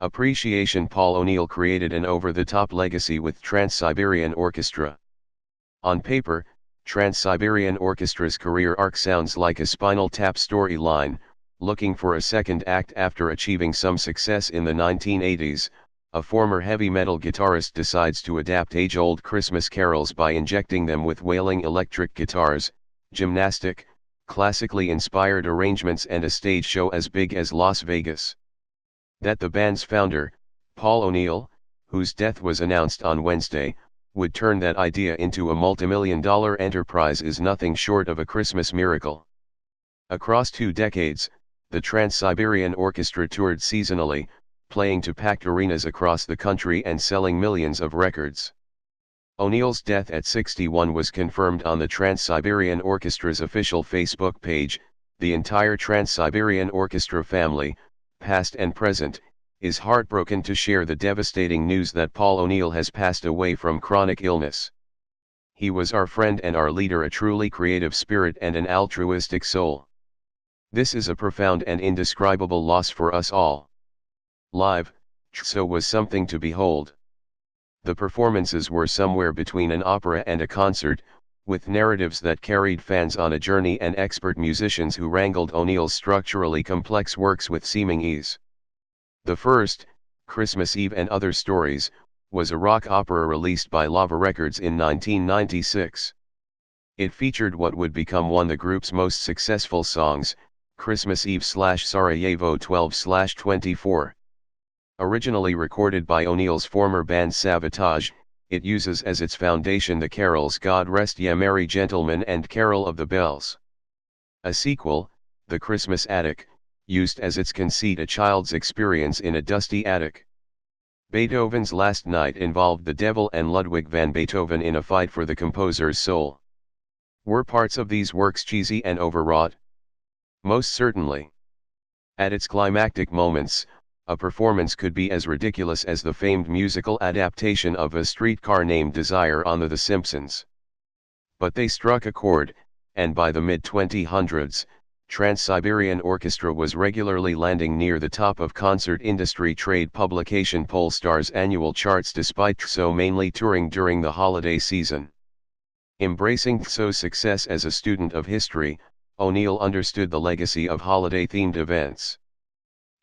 Appreciation. Paul O'Neill created an over-the-top legacy with Trans-Siberian Orchestra. On paper, Trans-Siberian Orchestra's career arc sounds like a Spinal Tap storyline, looking for a second act after achieving some success in the 1980s. A former heavy metal guitarist decides to adapt age-old Christmas carols by injecting them with wailing electric guitars, gymnastic, classically inspired arrangements and a stage show as big as Las Vegas. That the band's founder, Paul O'Neill, whose death was announced on Wednesday, would turn that idea into a multimillion-dollar enterprise is nothing short of a Christmas miracle. Across 2 decades, the Trans-Siberian Orchestra toured seasonally, playing to packed arenas across the country and selling millions of records. O'Neill's death at 61 was confirmed on the Trans-Siberian Orchestra's official Facebook page. The entire Trans-Siberian Orchestra family, past and present, is heartbroken to share the devastating news that Paul O'Neill has passed away from chronic illness. He was our friend and our leader, a truly creative spirit and an altruistic soul. This is a profound and indescribable loss for us all. Live, so was something to behold. The performances were somewhere between an opera and a concert, with narratives that carried fans on a journey and expert musicians who wrangled O'Neill's structurally complex works with seeming ease. The first, Christmas Eve and Other Stories, was a rock opera released by Lava Records in 1996. It featured what would become one of the group's most successful songs, Christmas Eve/Sarajevo 12/24. Originally recorded by O'Neill's former band Sabotage, it uses as its foundation the carols God Rest Ye Merry Gentlemen and Carol of the Bells. A sequel, The Christmas Attic, used as its conceit a child's experience in a dusty attic. Beethoven's Last Night involved the devil and Ludwig van Beethoven in a fight for the composer's soul. Were parts of these works cheesy and overwrought? Most certainly. At its climactic moments, a performance could be as ridiculous as the famed musical adaptation of A Streetcar Named Desire on The Simpsons. But they struck a chord, and by the mid-2000s, Trans-Siberian Orchestra was regularly landing near the top of concert industry trade publication Polestar's annual charts despite TSO mainly touring during the holiday season. Embracing TSO's success as a student of history, O'Neill understood the legacy of holiday-themed events.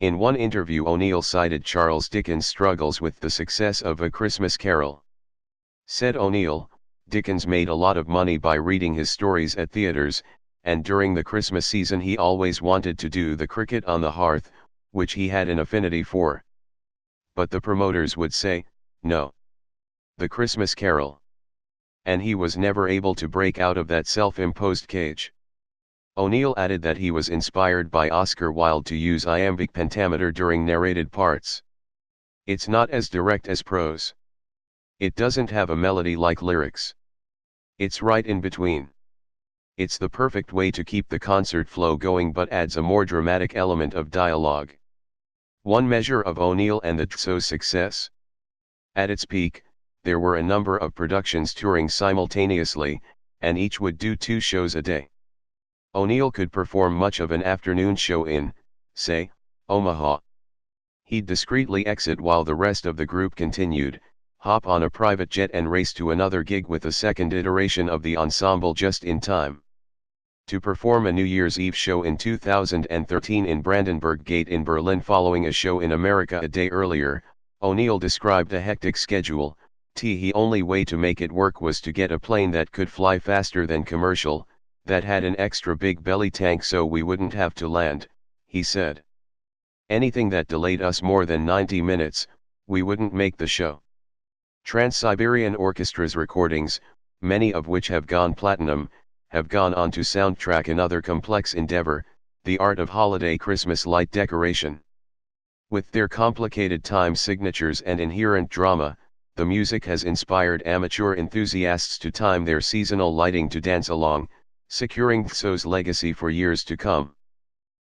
In one interview, O'Neill cited Charles Dickens' struggles with the success of A Christmas Carol. Said O'Neill, Dickens made a lot of money by reading his stories at theaters, and during the Christmas season he always wanted to do the cricket on the hearth, which he had an affinity for. But the promoters would say, no. The Christmas Carol. And he was never able to break out of that self-imposed cage. O'Neill added that he was inspired by Oscar Wilde to use iambic pentameter during narrated parts. It's not as direct as prose. It doesn't have a melody like lyrics. It's right in between. It's the perfect way to keep the concert flow going but adds a more dramatic element of dialogue. One measure of O'Neill and the TSO's success. At its peak, there were a number of productions touring simultaneously, and each would do 2 shows a day. O'Neill could perform much of an afternoon show in, say, Omaha. He'd discreetly exit while the rest of the group continued, hop on a private jet and race to another gig with a second iteration of the ensemble just in time to perform a New Year's Eve show in 2013 in Brandenburg Gate in Berlin following a show in America a day earlier. O'Neill described a hectic schedule. The only way to make it work was to get a plane that could fly faster than commercial, that had an extra big belly tank so we wouldn't have to land, he said. Anything that delayed us more than 90 minutes, we wouldn't make the show. Trans-Siberian Orchestra's recordings, many of which have gone platinum, have gone on to soundtrack another complex endeavor, the art of holiday Christmas light decoration. With their complicated time signatures and inherent drama, the music has inspired amateur enthusiasts to time their seasonal lighting to dance along, securing TSO's legacy for years to come.